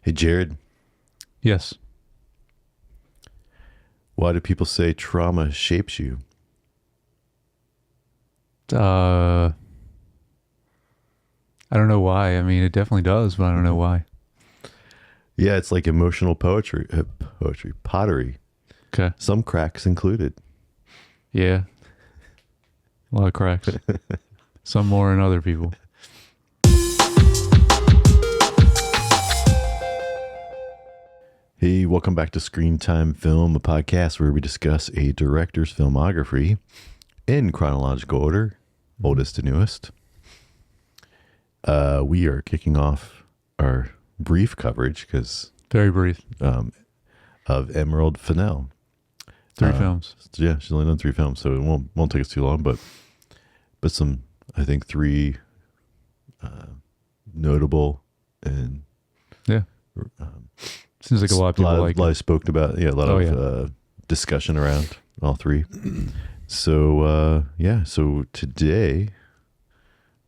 Hey, Jared, Yes. why do people say trauma shapes you? I don't know why. I mean, it definitely does, but I don't know why. Yeah, it's like emotional pottery, Okay. some cracks included. Yeah. A lot of cracks. Some more than other people. Hey, welcome back to Screen Time Film, a podcast where we discuss a director's filmography in chronological order, oldest to newest. We are kicking off our brief coverage because Very brief. of Emerald Fennell. Three films. Yeah, she's only done 3 films, so it won't take us too long. But some, I think, 3 notable and Yeah. Seems like a lot of people like lot it. spoke about. Yeah, a lot of discussion around all 3. So so today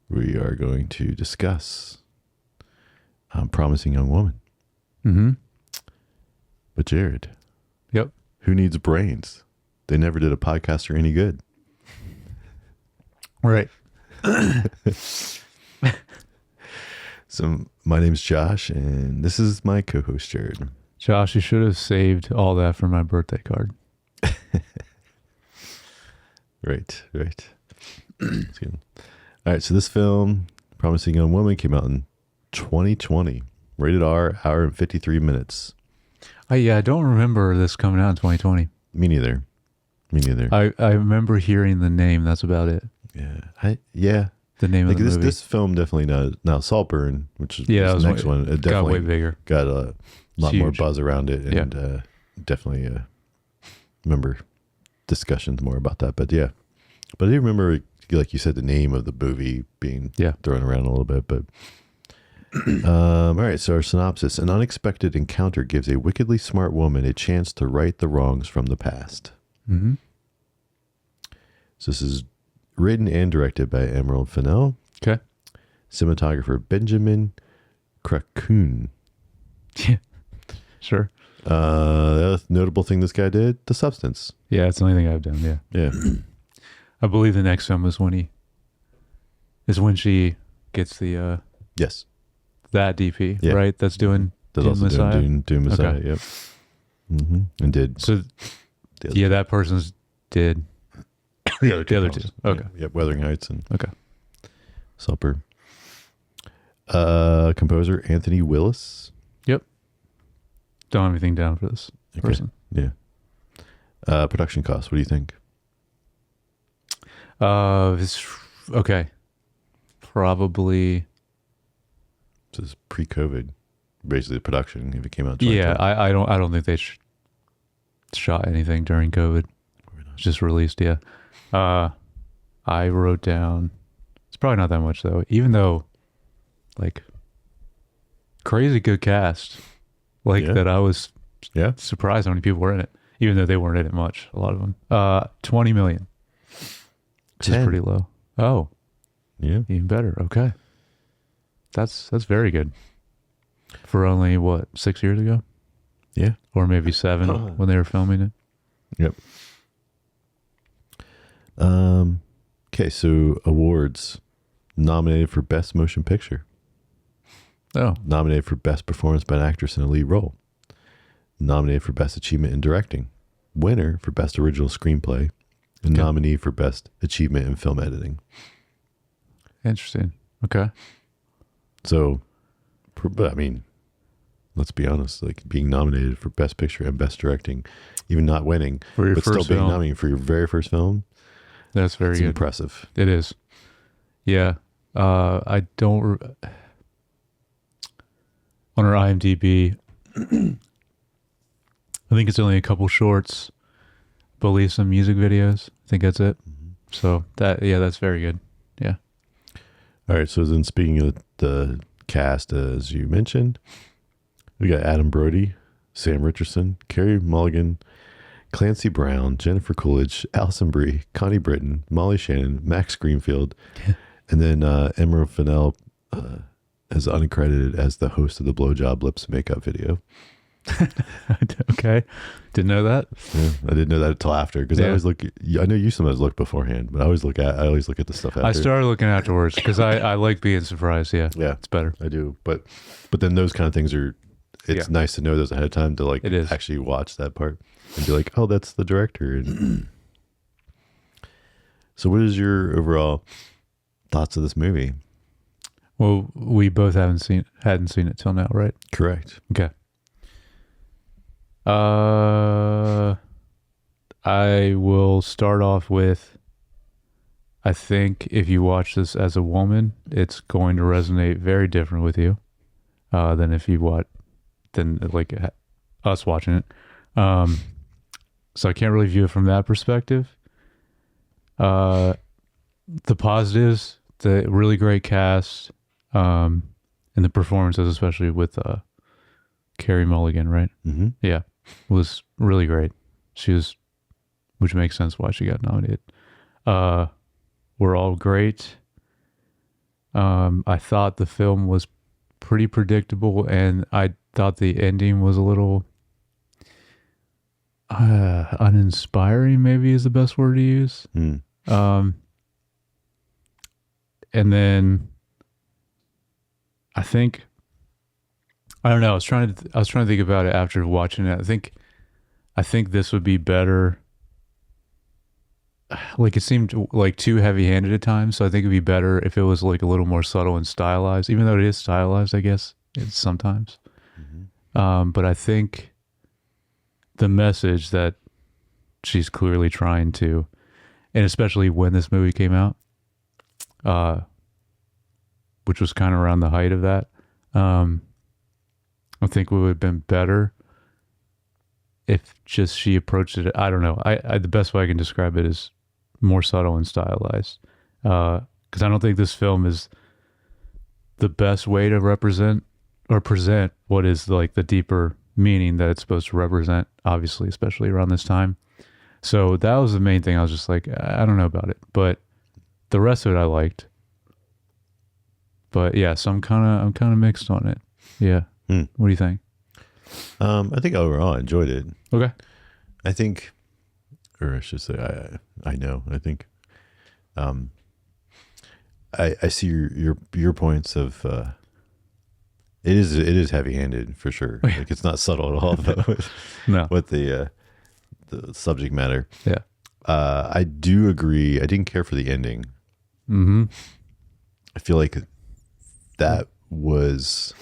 we are going to discuss Promising Young Woman. Mm-hmm. But Jared, Yep. who needs brains? They never did a podcaster any good. Right. So my name's Josh, and this is my co-host Jared. Josh, you should have saved all that for my birthday card. Right. That's good. All right, so this film, Promising Young Woman, came out in 2020. Rated R, hour and 53 minutes. I don't remember this coming out in 2020. Me neither. I remember hearing the name. That's about it. Yeah. The name of the movie. This film definitely now Saltburn, which is Yeah, the was next one. It got definitely way bigger. got a lot more huge. buzz around it, and definitely remember discussions more about that. But yeah, but I do remember, like you said, the name of the movie being thrown around a little bit. But all right, so our synopsis: an unexpected encounter gives a wickedly smart woman a chance to right the wrongs from the past. Mm-hmm. So this is written and directed by Emerald Fennell. Okay. Cinematographer Benjamin Krakoon. Yeah. Sure. The other notable thing this guy did, The Substance. Yeah, it's the only thing I've done. Yeah. Yeah. I believe the next film is when she gets the Yes. that DP, Yeah. right? That's doing That's Dune also Messiah. Dune Messiah. Okay. Yep. Mm-hmm. And did So yeah, that person's did the other the other films. two. Okay. Yep. Wuthering Heights and Okay. Supper. Composer Anthony Willis. Don't have anything down for this person. Yeah. Production costs. What do you think? It's okay. Probably. This is pre-COVID, basically the production. If it came out, in 2020. Yeah, I don't think they shot anything during COVID. It's just released. Yeah. I wrote down. It's probably not that much though. Even though, like, crazy good cast. That I was surprised how many people were in it, even though they weren't in it much. A lot of them. 20 million. Which is pretty low. Oh, yeah, even better. Okay, that's very good. For only 6 years ago? Yeah, or maybe 7 when they were filming it. Yep. Okay, so awards: nominated for Best Motion Picture. Oh. Nominated for Best Performance by an Actress in a Lead Role. Nominated for Best Achievement in Directing. Winner for Best Original Screenplay. And nominee for Best Achievement in Film Editing. Interesting. Okay. So, I mean, let's be honest, like being nominated for Best Picture and Best Directing, even not winning, for your but first still being film. nominated for your very first film. That's very good. Impressive. It is. Yeah. I don't... On her IMDb, I think it's only a couple shorts, believe some music videos. I think that's it. Mm-hmm. So that's very good. Yeah. All right. So then, speaking of the cast, as you mentioned, we got Adam Brody, Sam Richardson, Carey Mulligan, Clancy Brown, Jennifer Coolidge, Alison Brie, Connie Britton, Molly Shannon, Max Greenfield, and then Emerald Fennell as uncredited as the host of the Blowjob Lips makeup video. Okay, didn't know that. Yeah, I didn't know that until after, because I always look. I know you sometimes look beforehand, but I always look at the stuff after. I started looking afterwards because I like being surprised. Yeah, it's better. I do, but then those kind of things are. It's nice to know those ahead of time to like actually watch that part and be like, oh, that's the director. And so, what is your overall thoughts of this movie? Well, we both hadn't seen it till now, right? Correct. Okay. I will start off with, I think if you watch this as a woman, it's going to resonate very different with you than if you than like us watching it. So I can't really view it from that perspective. The positives, the really great cast, and the performances, especially with Carey Mulligan, right? Mm-hmm. Yeah, was really great. Which makes sense why she got nominated. Were all great. I thought the film was pretty predictable, and I thought the ending was a little uninspiring, maybe is the best word to use. Mm. And then I don't know. I was trying to think about it after watching it. I think this would be better. Like, it seemed like too heavy-handed at times, so I think it'd be better if it was like a little more subtle and stylized. Even though it is stylized, I guess it's sometimes. Mm-hmm. But I think the message that she's clearly trying to, and especially when this movie came out, which was kind of around the height of that, I think it would have been better if just she approached it. I don't know. I the best way I can describe it is more subtle and stylized. Because I don't think this film is the best way to represent or present what is like the deeper meaning that it's supposed to represent, obviously, especially around this time. So that was the main thing. I was just like, I don't know about it. But the rest of it I liked. But yeah, so I'm kind of mixed on it. Yeah. What do you think? I think overall I enjoyed it. Okay. I think, or I should say, I know. I think, I see your points of. It is heavy-handed for sure. Like, it's not subtle at all with the subject matter. Yeah. I do agree. I didn't care for the ending. Mm-hmm. I feel like that was.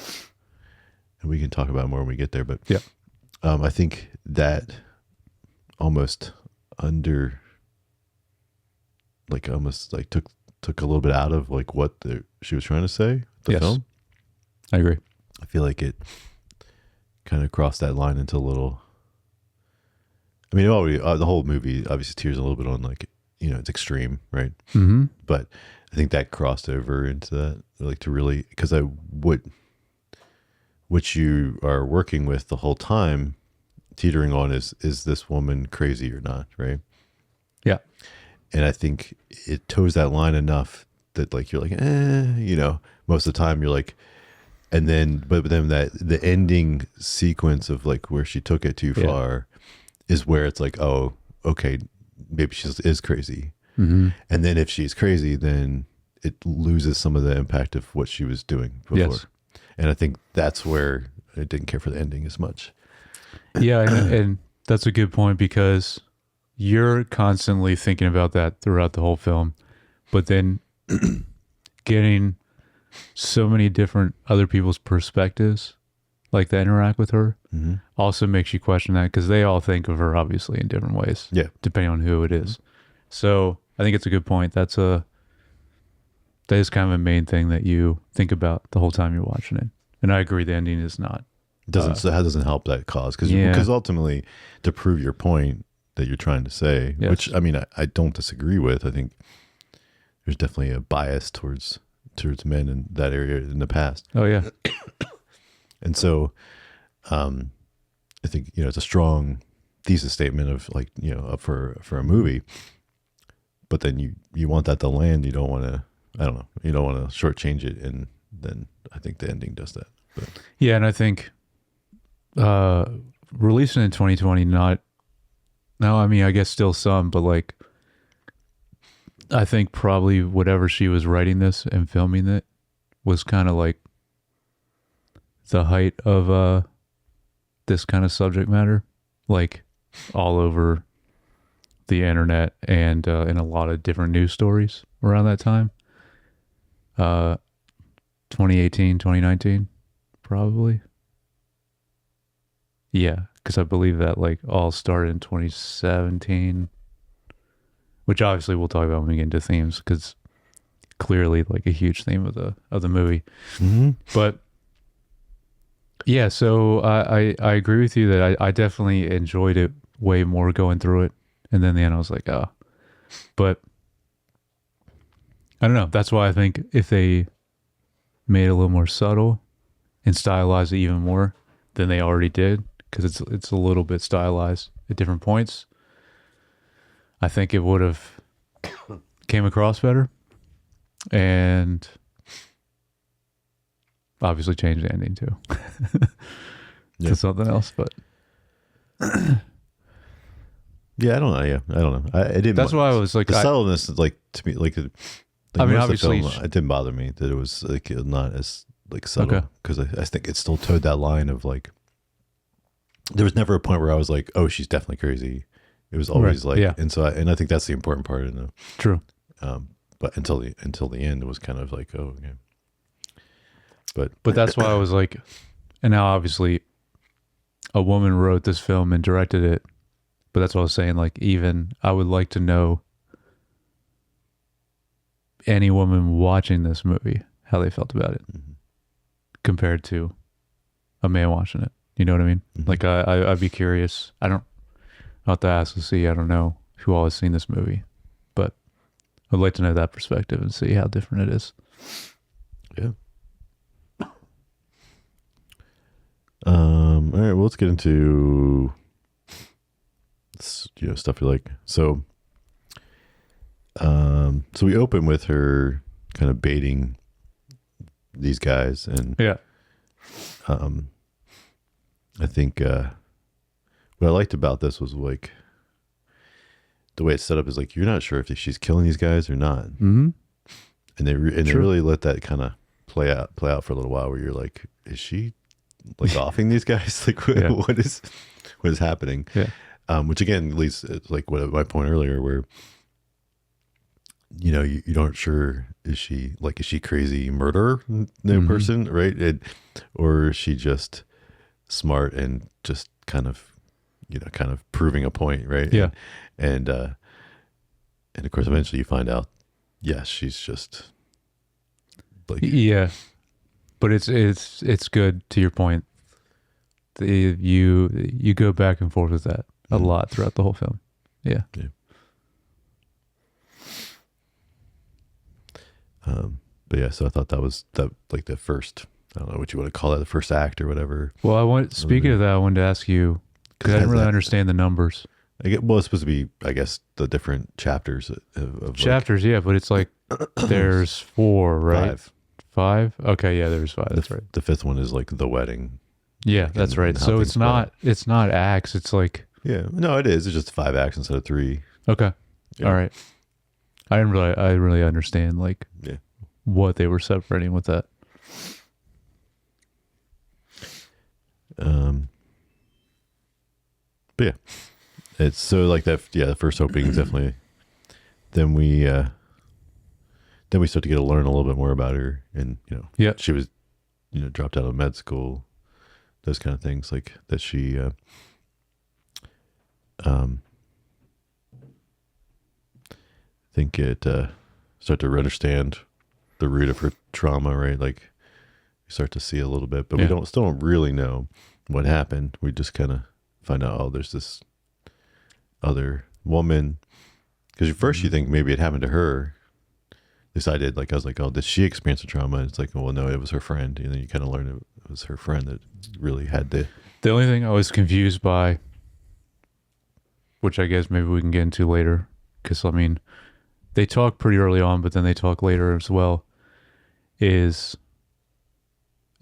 And we can talk about it more when we get there, but yeah, I think that almost took a little bit out of like what she was trying to say. The film. I agree. I feel like it kind of crossed that line into a little. I mean, the whole movie obviously tears a little bit on like, it's extreme, right? Mm-hmm. But I think that crossed over into that, like, to really, because which you are working with the whole time, teetering on is this woman crazy or not, right? Yeah. And I think it toes that line enough that like you're like, most of the time you're like, and then but then that the ending sequence of like where she took it too far is where it's like, oh, okay, maybe she is crazy. Mm-hmm. And then if she's crazy, then it loses some of the impact of what she was doing before. Yes. And I think that's where I didn't care for the ending as much. Yeah, and that's a good point, because you're constantly thinking about that throughout the whole film, but then getting so many different other people's perspectives, like that interact with her, mm-hmm. also makes you question that, because they all think of her obviously in different ways, depending on who it is. So I think it's a good point. That is kind of a main thing that you think about the whole time you're watching it. And I agree, the ending is not. That doesn't help that cause, because ultimately, to prove your point that you're trying to say, which I mean, I don't disagree with. I think there's definitely a bias towards men in that area in the past. Oh yeah. And so, I think it's a strong thesis statement of like up for a movie, but then you want that to land. You don't want to. I don't know. You don't want to shortchange it then I think the ending does that. But yeah, and I think releasing in 2020, not now. I mean, I guess still some, but like I think probably whatever she was writing this and filming it was kind of like the height of this kind of subject matter, like all over the internet and in a lot of different news stories around that time. 2018, 2019, probably. Yeah, because I believe that like all started in 2017, which obviously we'll talk about when we get into themes, because clearly like a huge theme of the movie. mm-hmm. But yeah, so I agree with you that I definitely enjoyed it way more going through it, and then in the end I was like, oh, but I don't know. That's why I think if they made it a little more subtle and stylized it even more than they already did, because it's a little bit stylized at different points, I think it would have came across better, and obviously changed the ending too to something else. But yeah, I don't know. Yeah, I don't know. It didn't. That's why I was like, the subtleness, like to me, like I mean, obviously, film, it didn't bother me that it was like not as like subtle, because I think it still towed that line of like there was never a point where I was like, oh, she's definitely crazy. It was always like, and so I think that's the important part in the true. But until the end, it was kind of like, oh, yeah. But that's why I was like, and now obviously, a woman wrote this film and directed it, but that's what I was saying. Like, even I would like to know any woman watching this movie how they felt about it compared to a man watching it. You know what I mean? Mm-hmm. Like I'd be curious. I'll have to ask to see. I don't know who all has seen this movie, but I'd like to know that perspective and see how different it is. Yeah. All right. Well, let's get into stuff you like. So we open with her kind of baiting these guys, and I think what I liked about this was like the way it's set up is like you're not sure if she's killing these guys or not, mm-hmm. and they really let that kind of play out for a little while, where you're like, is she like offing these guys? Like what is happening? Yeah. Which again leads like what my point earlier, where you aren't sure, is she crazy murderer person, right? Or is she just smart and just kind of proving a point, right? Yeah. And of course eventually you find out, yes, she's just like, yeah. But it's good, to your point. You go back and forth with that a lot throughout the whole film. Yeah. Yeah. But yeah, so I thought that was like the first, I don't know what you want to call that, the first act or whatever. Well, speaking of that, I wanted to ask you, because I didn't really understand the numbers. It's supposed to be, I guess, the different chapters of chapters, yeah, but it's like there's 4, right? 5? Okay, yeah, there's 5. That's right. The 5th one is like the wedding. Yeah, that's right. So it's not acts. It's like, yeah, no, it is. It's just 5 acts instead of 3. Okay, all right. I didn't really understand like what they were separating with that. But yeah, it's so like that. Yeah, the first opening is definitely. Then we start to get to learn a little bit more about her, and she was, dropped out of med school, those kind of things, like that she, I think it start to understand the root of her trauma, right? Like you start to see a little bit, but we still don't really know what happened. We just kind of find out, oh, there's this other woman, because at first you think maybe it happened to her. At least I did. Like I was like, oh, did she experience a trauma? And it's like, well, no, it was her friend. And then you kind of learn it was her friend that really had the only thing I was confused by, which I guess maybe we can get into later, because I mean, they talk pretty early on, but then they talk later as well, is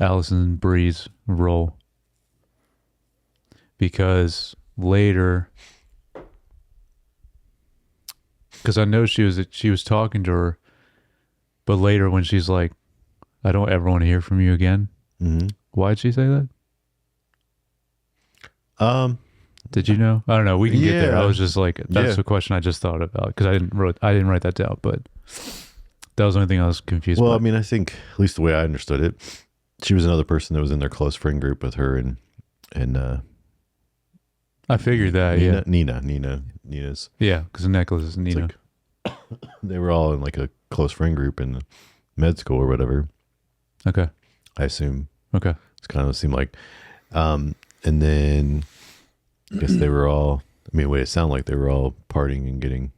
Allison Brie's role, because later, because I know she was talking to her, but later when she's like, "I don't ever want to hear from you again." Mm-hmm. Why'd she say that? Did you know? I don't know. We can get there. I was just like, that's the question I just thought about, because I didn't write that down, but that was the only thing I was confused Well, about. I mean, I think, at least the way I understood it, she was another person that was in their close friend group with her and I figured that, Nina's. Yeah, because Nicholas is Nina. Like, they were all in like a close friend group in med school or whatever. Okay. I assume. Okay. It's kind of seemed like, and then I guess they were all, I mean, the way it sounded like they were all partying and getting,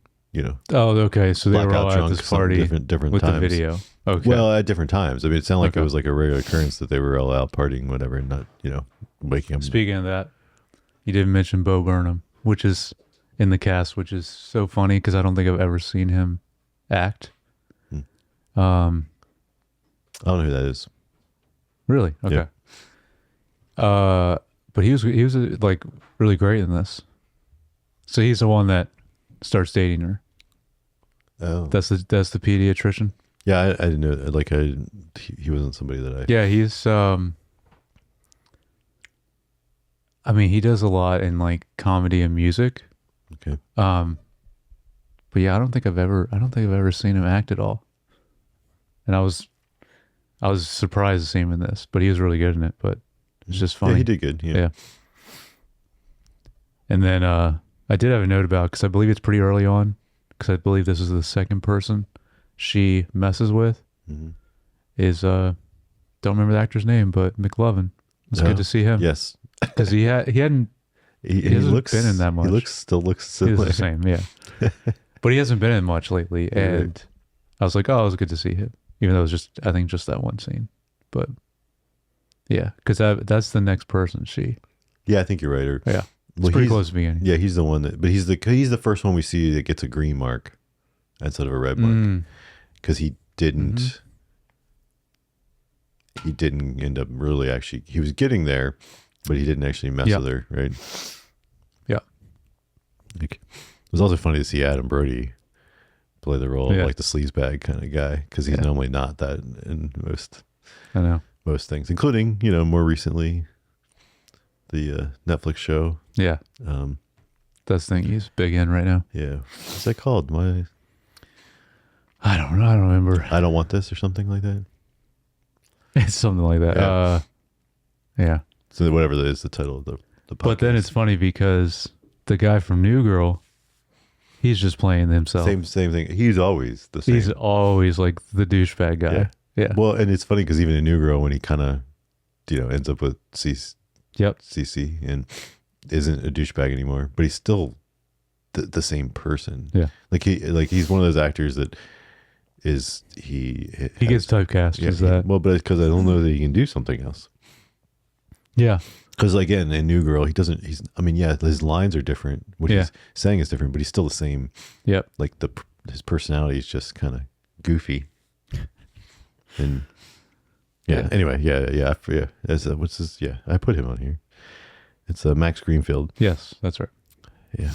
Oh, okay. So they were all at this party different with times. the video. Okay. Well, at different times. I mean, it sounded like it was like a regular occurrence that they were all out partying, whatever, and not, waking up. Speaking of that, you didn't mention Bo Burnham, which is in the cast, which is so funny because I don't think I've ever seen him act. I don't know who that is. Really? Okay. Yeah. But he was like really great in this. So he's the one that starts dating her. Oh, that's the pediatrician. Yeah, I didn't know. Like, he wasn't somebody that I. Yeah, he's. I mean, he does a lot in like comedy and music. Okay. But yeah, I don't think I've ever seen him act at all. And I was surprised to see him in this, but he was really good in it. But it's just funny. Yeah, he did good. Yeah. And then I did have a note about, because I believe it's pretty early on, because I believe this is the second person she messes with. Mm-hmm. Is don't remember the actor's name, but McLovin. It's good to see him. Yes, because he hasn't been in that much. He still looks similar. He's the same, yeah. But he hasn't been in much lately, and Right. I was like, oh, it was good to see him, even though it was just that one scene. But yeah, because that's the next person. Yeah, I think you're right. Yeah, it's pretty close to the beginning. Yeah, he's the one but he's the first one we see that gets a green mark instead of a red mark, because he didn't. Mm-hmm. He didn't end up really actually. He was getting there, but he didn't actually mess with her, right? Yeah. Like, it was also funny to see Adam Brody play the role of like the sleazebag kind of guy, because he's normally not that in most things, including more recently the Netflix show. Yeah. That's the thing he's big in right now. Yeah. What's that called? I don't know. I don't remember. I Don't Want This or something like that. It's something like that. Yeah. So whatever that is, the title of the podcast. But then it's funny because the guy from New Girl, he's just playing himself. Same thing. He's always the same. He's always like the douchebag guy. Yeah. Well, and it's funny because even in New Girl, when he kind of, ends up with CC and isn't a douchebag anymore, but he's still the same person. Yeah. He's one of those actors that he gets typecast as that. Well, but because I don't know that he can do something else. Yeah. Because again, in New Girl, his lines are different. What he's saying is different, but he's still the same. Yep. Like his personality is just kind of goofy. And anyway, what's this? Yeah, I put him on here. It's Max Greenfield. Yes, that's right. Yeah.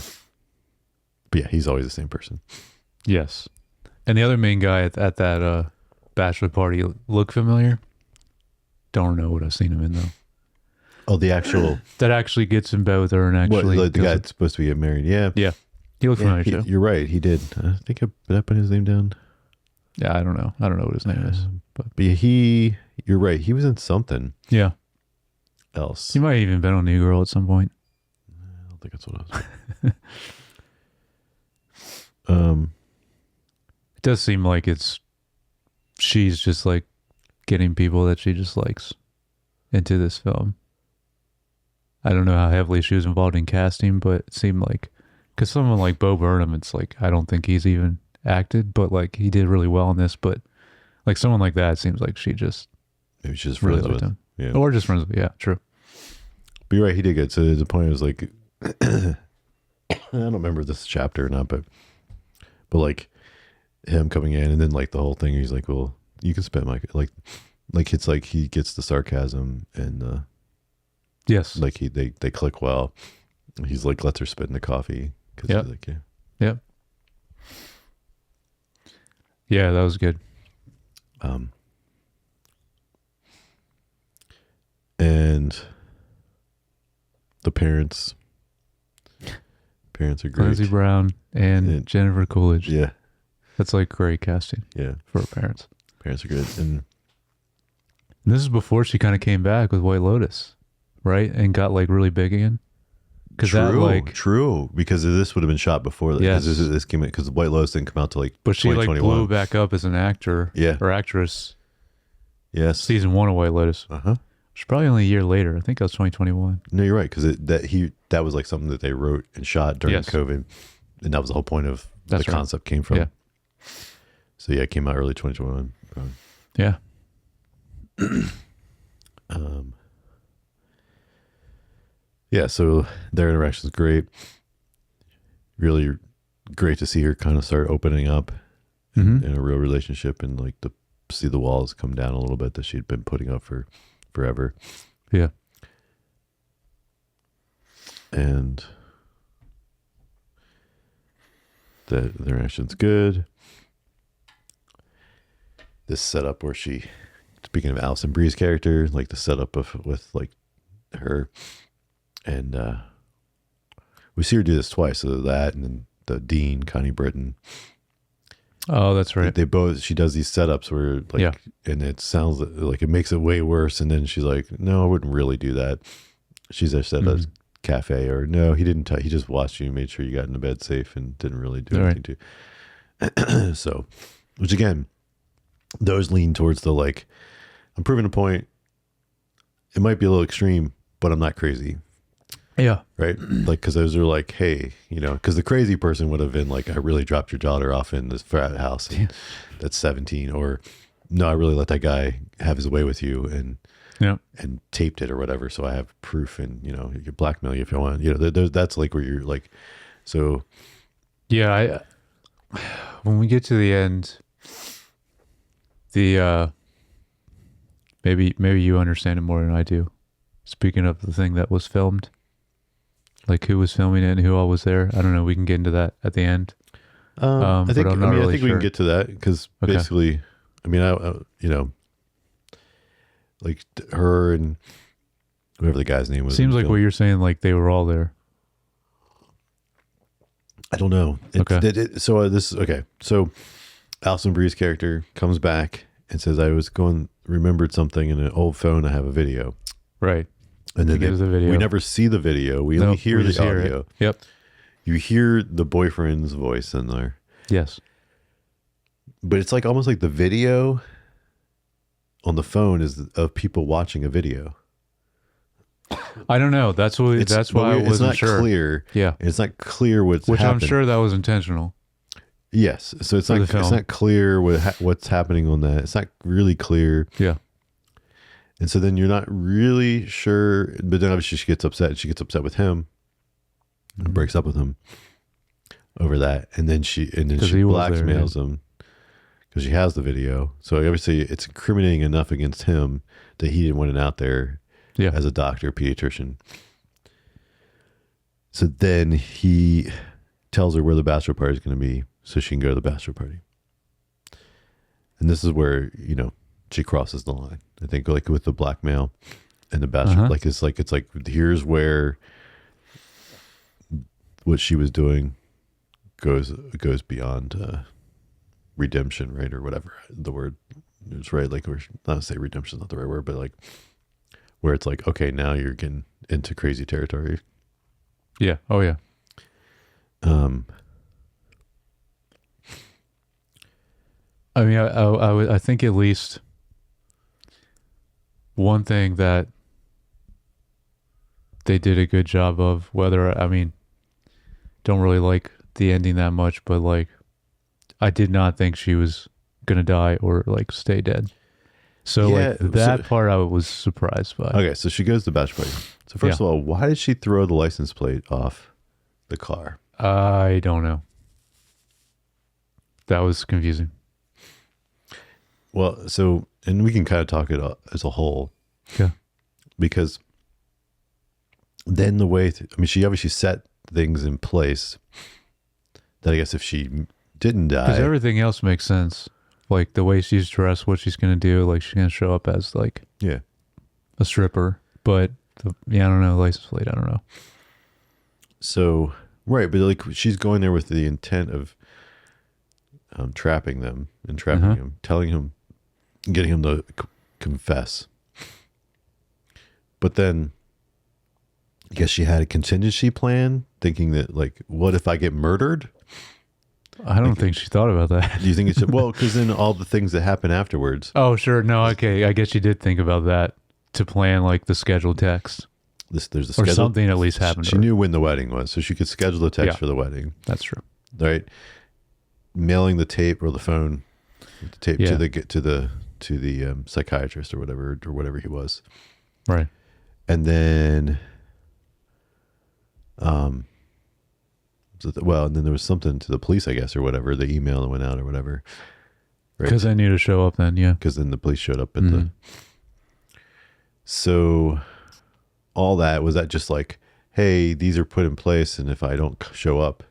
But yeah, he's always the same person. Yes. And the other main guy at that bachelor party look familiar? Don't know what I've seen him in though. Oh, the actual that actually gets in bed with her and actually the guy that's supposed to be married. Yeah. Yeah. He looked familiar too. You're right. He did. I think did I put his name down? Yeah, I don't know. I don't know what his name is. But you're right. He was in something. Yeah. Else. He might have even been on New Girl at some point. I don't think that's what I was. It does seem like she's just like getting people that she just likes into this film. I don't know how heavily she was involved in casting, but it seemed like, because someone like Bo Burnham, it's like, I don't think he's even acted, but like he did really well in this. But like someone like that, it seems like maybe she's just really liked with him. Yeah. Or just friends with, yeah, true. But you're right, he did good. So the point was like, I don't remember this chapter or not, but like him coming in and then like the whole thing, he's like, well, you can spend Like it's like he gets the sarcasm and yes, like they click well. He's like lets her spit in the coffee because Yep. he's like, yeah. Yep. Yeah, that was good. And the parents are great. Clancy Brown and Jennifer Coolidge. Yeah. That's like great casting. Yeah. For her parents. Parents are good. And this is before she kind of came back with White Lotus, right? And got like really big again. True, because this would have been shot before that. Yes. This came in because White Lotus didn't come out till like but she like 2021. blew back up as an actor or actress. Yes. Season 1 of White Lotus. Uh-huh. It's probably only a year later. I think that was 2021. No, you're right, because that was like something that they wrote and shot during COVID, and that was the whole point of the concept came from. Yeah. So yeah, it came out early 2021. Yeah. Yeah, so their interaction is great. Really great to see her kind of start opening up in a real relationship, and like to see the walls come down a little bit that she'd been putting up for forever. Yeah. And the interaction's good. This setup where speaking of Alison Brie's character, like the setup with like her, and we see her do this twice. So that, and then the Dean, Connie Britton. Oh, that's right. She does these setups where like, and it sounds like it makes it way worse. And then she's like, no, I wouldn't really do that. She's just at a cafe, or no, he didn't. He just watched you, made sure you got into bed safe, and didn't really do anything to. So, which again, those lean towards the like, I'm proving a point. It might be a little extreme, but I'm not crazy. Yeah. Right. Like, because those are like, hey, because the crazy person would have been like, I really dropped your daughter off in this frat house that's 17, or no, I really let that guy have his way with you and taped it or whatever. So I have proof, and you can blackmail you if you want. That's like where you're like, so. Yeah. When we get to the end, maybe you understand it more than I do. Speaking of the thing that was filmed. Like who was filming it and who all was there. I don't know. We can get into that at the end. I think we can get to that because basically, I like her and whoever the guy's name was. Seems like what you're saying, like they were all there. I don't know. So Alison Brie's character comes back and says, I remembered something in an old phone. I have a video. Right. And then we never see the video. We only hear the audio. Yep. You hear the boyfriend's voice in there. Yes. But it's like almost like the video on the phone is of people watching a video. I don't know. That's why I wasn't sure. It's not clear. Yeah. It's not clear what's happening. I'm sure that was intentional. Yes. So it's not clear what's happening on that. It's not really clear. Yeah. And so then you're not really sure, but then obviously she gets upset. She gets upset with him and breaks up with him over that. And then she blackmails him because she has the video. So obviously it's incriminating enough against him that he didn't want it out there as a doctor, pediatrician. So then he tells her where the bachelor party is going to be so she can go to the bachelor party. And this is where, she crosses the line. I think like with the blackmail and the bachelor, it's like here's where what she was doing goes beyond redemption, right, or whatever the word is, right? Like, we're not to say redemption is not the right word, but like where it's like, okay, now you're getting into crazy territory. Yeah. Oh yeah. I mean, I think at least. One thing that they did a good job of, don't really like the ending that much, but like, I did not think she was going to die or like stay dead. So that part I was surprised by. Okay, so she goes to the bachelor party. So first of all, why did she throw the license plate off the car? I don't know. That was confusing. Well, so and we can kind of talk it as a whole. Yeah. Because then the way, she obviously set things in place that I guess if she didn't die. Because everything else makes sense. Like the way she's dressed, what she's going to do. Like she's going to show up as like a stripper. But I don't know, license plate, I don't know. So, right. But like she's going there with the intent of trapping them and trapping him, telling him, getting him to confess. But then I guess she had a contingency plan, thinking that like, what if I get murdered? I don't think she thought about that. Do you think it's, well, because then all the things that happen afterwards. Oh, sure. No, okay. I guess she did think about that to plan like the scheduled text. There's a schedule. Or something at least happened. She knew when the wedding was, so she could schedule the text for the wedding. That's true. Right. Mailing the tape or the phone, the tape to the psychiatrist or whatever he was. Right. And then, and then there was something to the police, I guess, or whatever. The email that went out or whatever. Because I knew to show up then, yeah. Because then the police showed up at the. So, all that, was that just like, hey, these are put in place, and if I don't show up,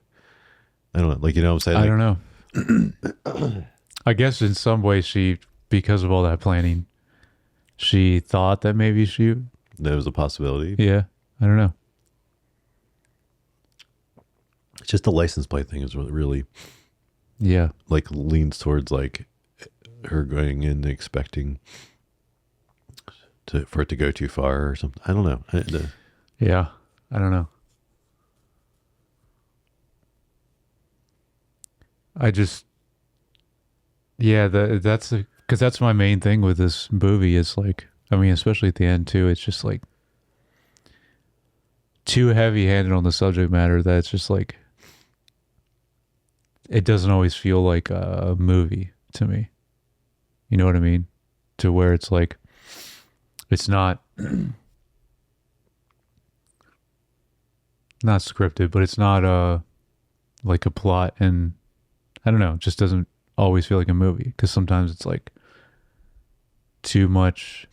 I don't know. Like, you know what I'm saying? I don't know. I guess in some way because of all that planning, she thought that maybe there was a possibility. Yeah, I don't know. It's just the license plate thing is what really, like leans towards like her going in expecting for it to go too far or something. I don't know. I don't know. I just, that's because that's my main thing with this movie is like, especially at the end too, it's just like too heavy-handed on the subject matter that it's just like, it doesn't always feel like a movie to me. You know what I mean? To where it's like, it's not scripted, but it's not like a plot, and I don't know, it just doesn't always feel like a movie because sometimes it's like too much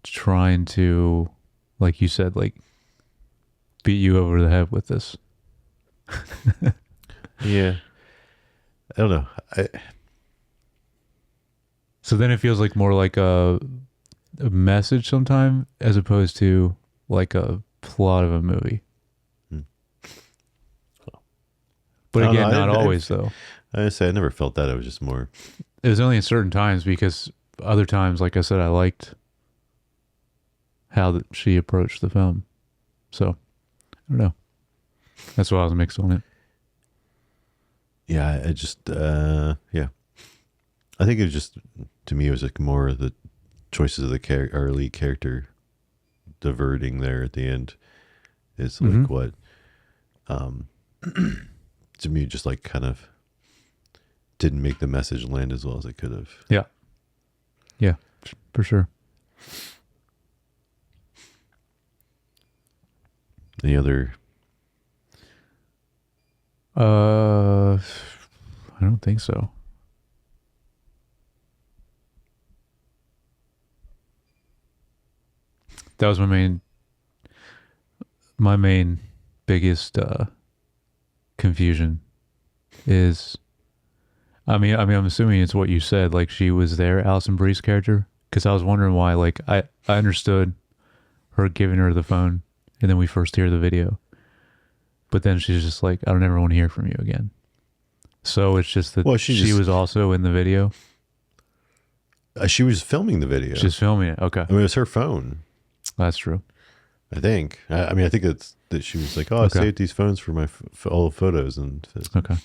trying to, like you said, like beat you over the head with this. Yeah. I don't know. So then it feels like more like a message sometime as opposed to like a plot of a movie. But again, not always though. I say I never felt that. It was just more. It was only in certain times because other times, like I said, I liked how she approached the film. So I don't know. That's why I was mixed on it. Yeah, I just I think it was just, to me, it was like more of the choices of the our lead character diverting there at the end is like what to me just like kind of didn't make the message land as well as it could have. Yeah, for sure. Any other? I don't think so. That was my main biggest confusion is, I'm assuming it's what you said, like she was there, Alison Brie's character, because I was wondering why, like I understood her giving her the phone and then we first hear the video, but then she's just like, I don't ever want to hear from you again. So it's just that she was also in the video. She was filming the video. She's filming it. Okay. It was her phone. That's true. I think. I think it's that she was like, I saved these phones for my all photos, and okay.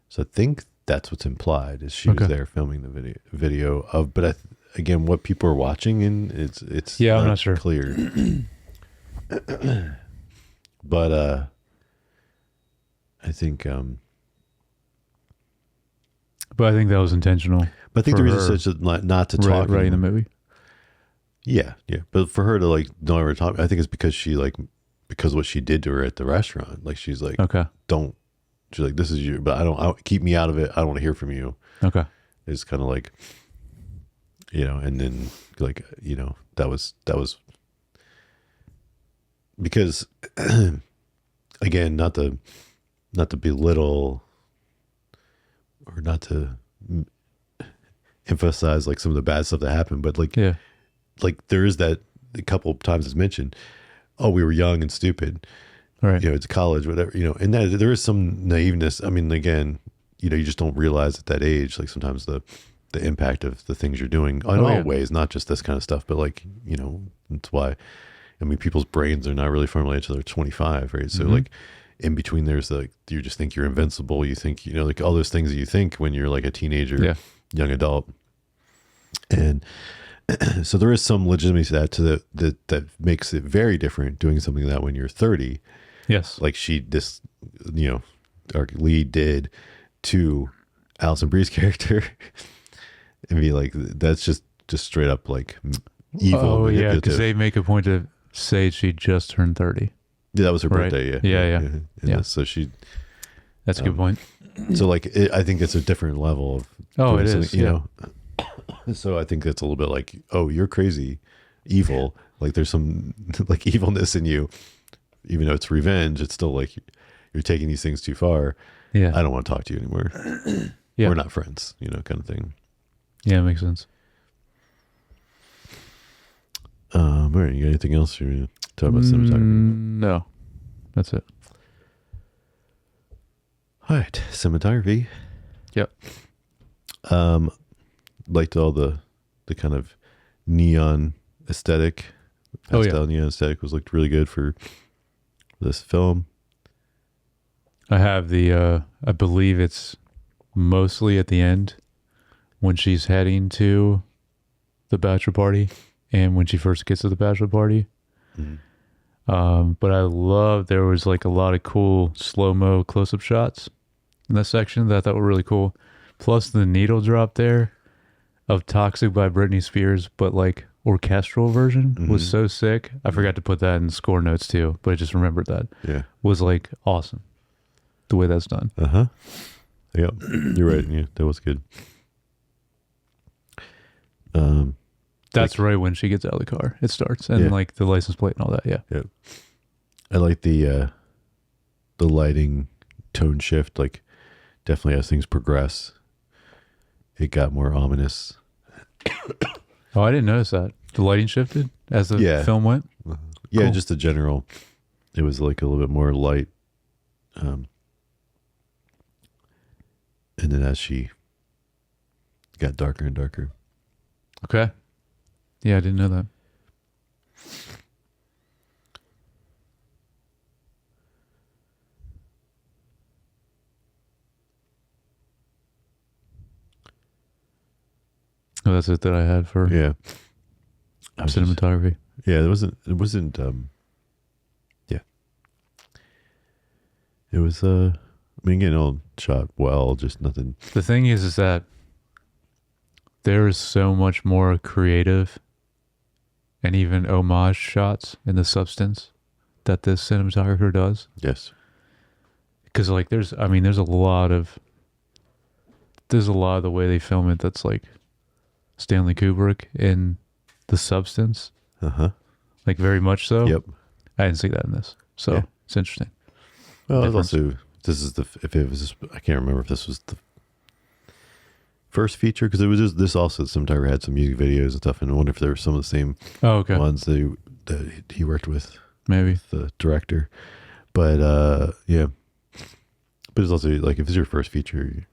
So I think that's what's implied is she was there filming the video of. But again, what people are watching, and it's I'm not sure. Clear. But I think. But I think that was intentional. But I think the reason is not to talk right in the movie. Yeah. But for her to like don't ever talk, I think it's because because what she did to her at the restaurant. Like she's like, okay, she's like, this is you, but I don't keep me out of it. I don't want to hear from you. Okay. It's kind of like, and then like, that was because again, not to belittle or not to emphasize like some of the bad stuff that happened, but like, like there is that a couple of times it's mentioned, oh, we were young and stupid, right? It's college, whatever, and that there is some naiveness. I mean, again, you just don't realize at that age, like sometimes the impact of the things you're doing in all ways, not just this kind of stuff, but like, that's why, I mean, people's brains are not really formulated until they're 25, right? So like in between there's like, you just think you're invincible. You think, like all those things that you think when you're like a teenager, young adult. And so there is some legitimacy to that, that makes it very different doing something like that when you're 30. Yes. Like our lead did to Alison Brie's character and be like, that's just straight up like evil. Oh yeah, because they make a point to say she just turned 30. Yeah, that was her birthday. Yeah. So that's a good point. So like, I think it's a different level of. Oh, it is. You know. So I think that's a little bit like, oh, you're crazy, evil. Like there's some like evilness in you, even though it's revenge. It's still like you're taking these things too far. Yeah. I don't want to talk to you anymore. We're not friends, kind of thing. Yeah, it makes sense. All right, you got anything else you want to talk about cinematography? No, that's it. All right, cinematography. Yep. Liked all the kind of neon aesthetic. Pastel neon aesthetic looked really good for this film. I have I believe it's mostly at the end when she's heading to the bachelor party and when she first gets to the bachelor party. Mm-hmm. But I love, there was like a lot of cool slow-mo close-up shots in that section that I thought were really cool. Plus the needle drop there of Toxic by Britney Spears, but like orchestral version was so sick. I forgot to put that in score notes too, but I just remembered that. Yeah. Was like awesome. The way that's done. Yep. You're right. Yeah, that was good. That's right when she gets out of the car. It starts and like the license plate and all that. Yeah. Yeah. I like the lighting tone shift. Like definitely as things progress, it got more ominous. Oh, I didn't notice that. The lighting shifted as the film went? Yeah, cool. Just the general. It was like a little bit more light. And then as she got darker and darker. Okay. Yeah, I didn't know that. Oh, that's it that I had for cinematography. It wasn't it was I mean, again, all shot well, just nothing. The thing is that there is so much more creative and even homage shots in the substance that this cinematographer does. Yes. Because like there's a lot of the way they film it that's like Stanley Kubrick in the substance. Like very much so. Yep. I didn't see that in this. So it's interesting. Well, it was also, I can't remember if this was the first feature, because it was just, this also, cinematographer had some music videos and stuff, and I wonder if there were some of the same ones that he worked with. Maybe. The director. But, but it's also, like, if it's your first feature,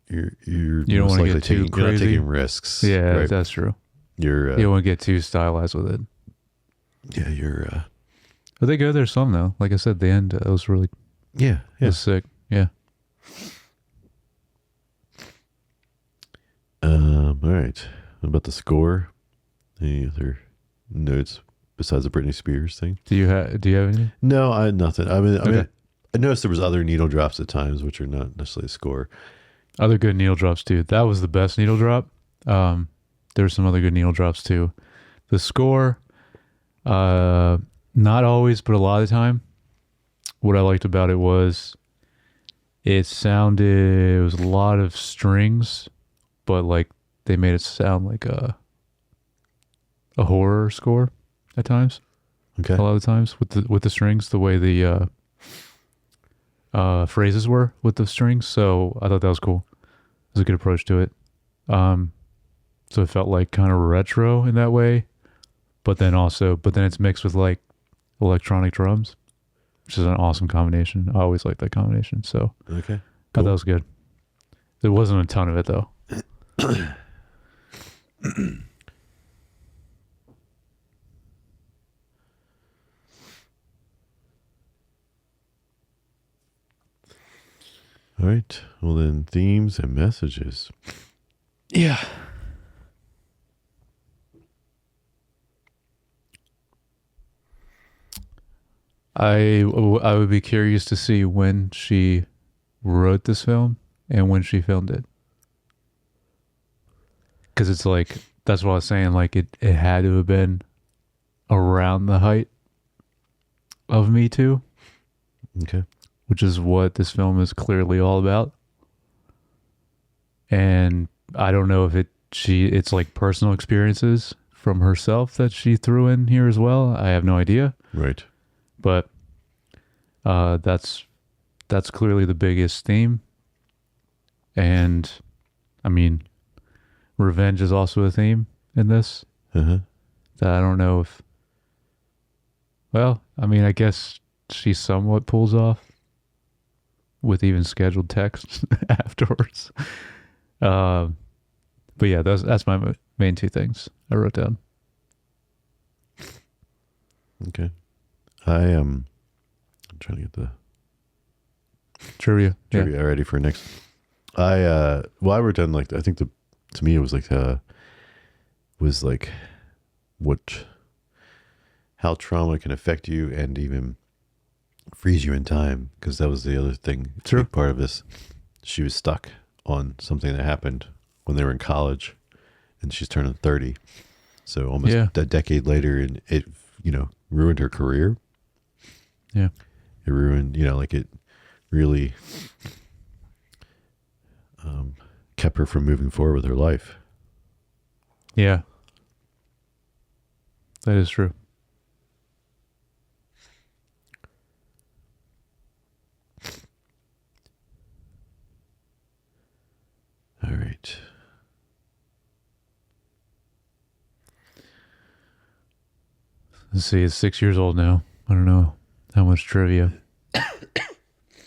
you don't want to get too crazy. You're not taking risks. Yeah, right? That's true. You don't want to get too stylized with it. Yeah, you're... But they go there some, though. Like I said, the end, it was really... Yeah. It was sick. Yeah. All right. What about the score? Any other notes besides the Britney Spears thing? Do you have any? No, I had nothing. I mean, I noticed there was other needle drops at times, which are not necessarily a score. Other good needle drops too. That was the best needle drop. There were some other good needle drops too. The score, not always, but a lot of the time, what I liked about it was it was a lot of strings but like they made it sound like a horror score at times. Okay. A lot of times with the strings, the way the phrases were with the strings. So I thought that was cool. It was a good approach to it. So it felt like kind of retro in that way, but then it's mixed with like electronic drums, which is an awesome combination. I always like that combination. So okay, I thought that was good. There wasn't a ton of it though. All right. Well, then themes and messages. Yeah. I would be curious to see when she wrote this film and when she filmed it. Because it's like, that's what I was saying, like it had to have been around the height of Me Too. Okay. Which is what this film is clearly all about. And I don't know if it's like personal experiences from herself that she threw in here as well. I have no idea. Right. But that's clearly the biggest theme. And I mean, revenge is also a theme in this. Uh-huh. That I don't know if, well, I mean, I guess she somewhat pulls off with even scheduled texts afterwards. But yeah, that's my main two things I wrote down. Okay. I'm trying to get the trivia ready for next. I wrote down like, I think to me it was like how trauma can affect you and even freeze you in time, because that was the other thing. True. Big part of this. She was stuck on something that happened when they were in college, and she's turning 30. So almost a decade later, and it ruined her career. Yeah. It ruined, like it really kept her from moving forward with her life. Yeah. That is true. All right. Let's see, it's 6 years old now. I don't know how much trivia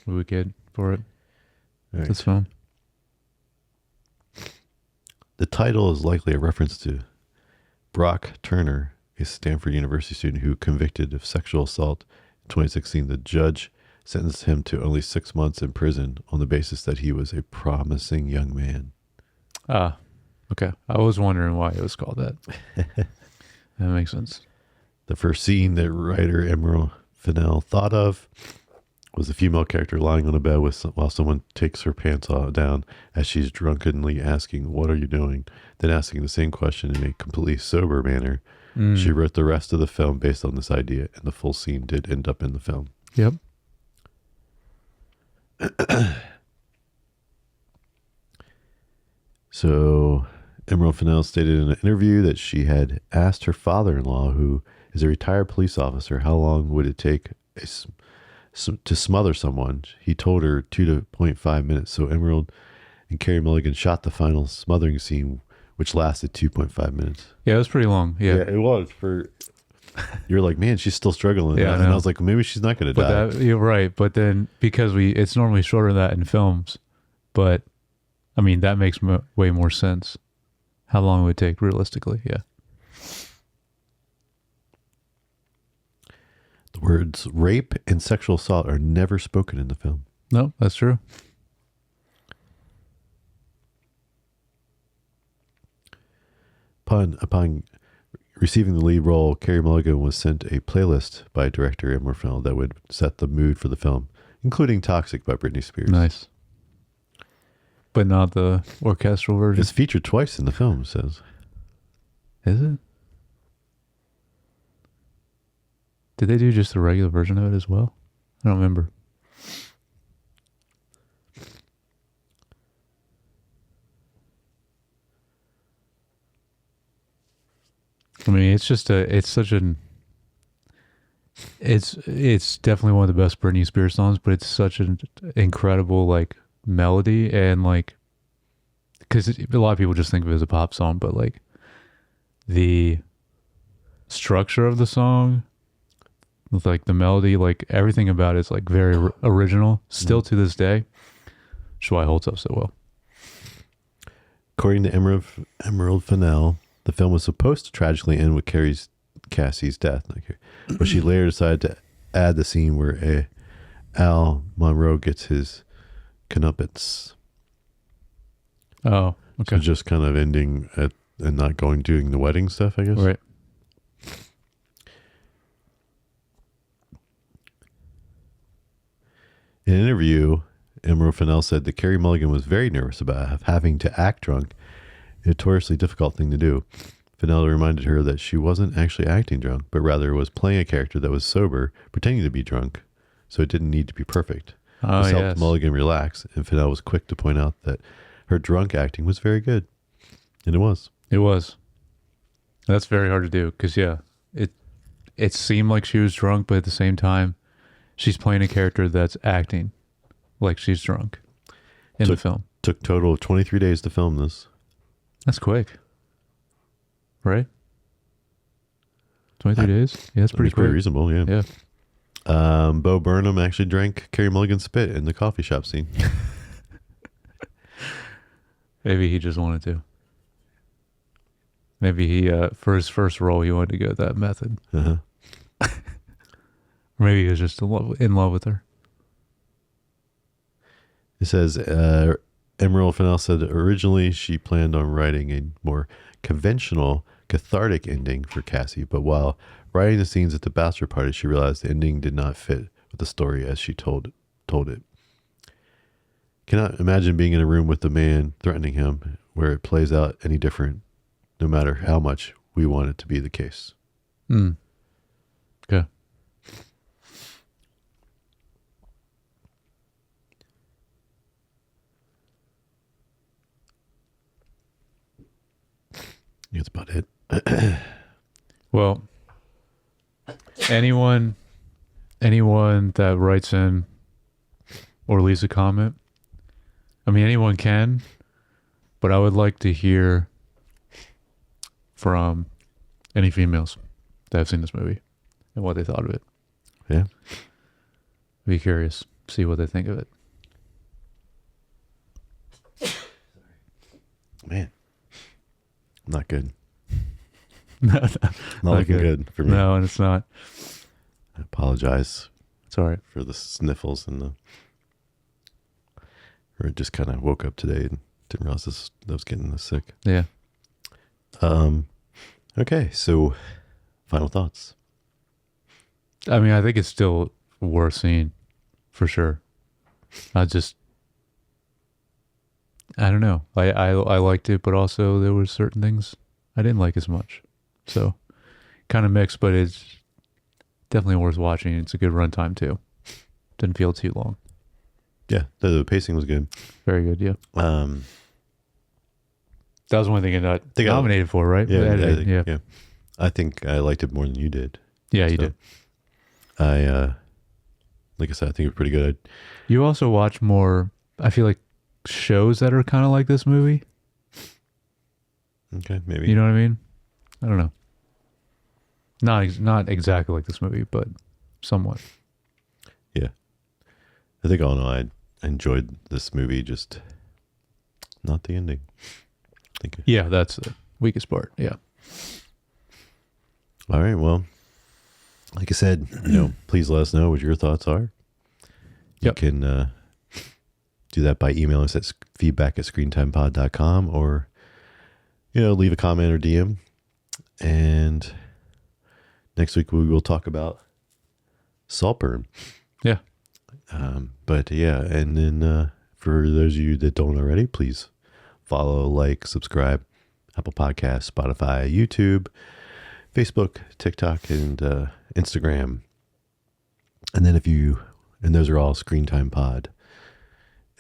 we would get for it. All right. This film. The title is likely a reference to Brock Turner, a Stanford University student who convicted of sexual assault in 2016. The judge sentenced him to only 6 months in prison on the basis that he was a promising young man. Ah, okay. I was wondering why it was called that. That makes sense. The first scene that writer Emerald Fennell thought of was a female character lying on a bed while someone takes her pants down as she's drunkenly asking, "What are you doing?" Then asking the same question in a completely sober manner. She wrote the rest of the film based on this idea, and the full scene did end up in the film. Yep. So Emerald Fennell stated in an interview that she had asked her father-in-law, who is a retired police officer, how long would it take to smother someone. He told her 2.5 minutes. So Emerald and Carey Mulligan shot the final smothering scene, which lasted 2.5 minutes. Yeah, it was pretty long. Yeah, it was. You're like, man, she's still struggling. Yeah, and I was like, maybe she's not going to die. You're right. But then because it's normally shorter than that in films, but I mean, that makes way more sense. How long it would take realistically. Yeah. The words rape and sexual assault are never spoken in the film. No, that's true. Upon receiving the lead role, Carey Mulligan was sent a playlist by director Emerald Fennell that would set the mood for the film, including Toxic by Britney Spears. Nice. But not the orchestral version. It's featured twice in the film, it says. Is it? Did they do just the regular version of it as well? I don't remember. I mean, it's just it's definitely one of the best Britney Spears songs, but it's such an incredible like melody and like, because a lot of people just think of it as a pop song, but like the structure of the song with like the melody, like everything about it is like very original still to this day. That's why it holds up so well. According to Emerald Fennell, the film was supposed to tragically end with Cassie's death, but she later decided to add the scene where Al Monroe gets his comeuppance. Oh, okay. So just kind of ending at and not doing the wedding stuff, I guess. Right. In an interview, Emerald Fennell said that Carey Mulligan was very nervous about having to act drunk, a notoriously difficult thing to do. Fennell reminded her that she wasn't actually acting drunk, but rather was playing a character that was sober, pretending to be drunk, so it didn't need to be perfect. This helped Mulligan relax, and Fennell was quick to point out that her drunk acting was very good. And it was. It was. That's very hard to do because, yeah, it seemed like she was drunk, but at the same time, she's playing a character that's acting like she's drunk in the film. Took total of 23 days to film this. That's quick. Right? 23 days? Yeah, that's pretty quick. Pretty reasonable, yeah. Yeah. Bo Burnham actually drank Carey Mulligan's spit in the coffee shop scene. Maybe he just wanted to. Maybe he, for his first role, he wanted to go that method. Uh-huh. Maybe he was just in love with her. It says, Emerald Fennell said that originally she planned on writing a more conventional, cathartic ending for Cassie, but while writing the scenes at the bachelor party, she realized the ending did not fit with the story as she told it. Cannot imagine being in a room with the man threatening him where it plays out any different, no matter how much we want it to be the case. Okay. That's about it. Well, anyone that writes in or leaves a comment, I mean, anyone can, but I would like to hear from any females that have seen this movie and what they thought of it. Yeah. Be curious, see what they think of it. Man, not good. not looking good for me. No, and it's not. I apologize. It's all right. For the sniffles and or just kind of woke up today and didn't realize I was getting this sick. Yeah. Okay, so final thoughts. I mean, I think it's still worth seeing for sure. I don't know. I liked it, but also there were certain things I didn't like as much. So kind of mixed, but it's definitely worth watching. It's a good runtime too. Didn't feel too long. Yeah, the pacing was good. Very good, yeah. That was one thing I got nominated for, right? Yeah. I think I liked it more than you did. Yeah, you did. Like I said, I think it was pretty good. You also watch more, I feel like, shows that are kind of like this movie. Okay, maybe. You know what I mean? I don't know. Not exactly like this movie, but somewhat. Yeah. I think all in all, I enjoyed this movie, just not the ending. Yeah, that's the weakest part. Yeah. All right. Well, like I said, please let us know what your thoughts are. You can do that by emailing us at feedback@screentimepod.com or, leave a comment or DM. And next week we will talk about Saltburn. Yeah. But yeah, and then for those of you that don't already, please follow, like, subscribe, Apple Podcasts, Spotify, YouTube, Facebook, TikTok, and Instagram. And then and those are all Screen Time Pod.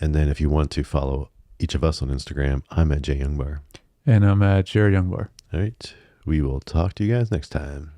And then if you want to follow each of us on Instagram, I'm at Jay Youngbar. And I'm at Jared Youngbar. All right. We will talk to you guys next time.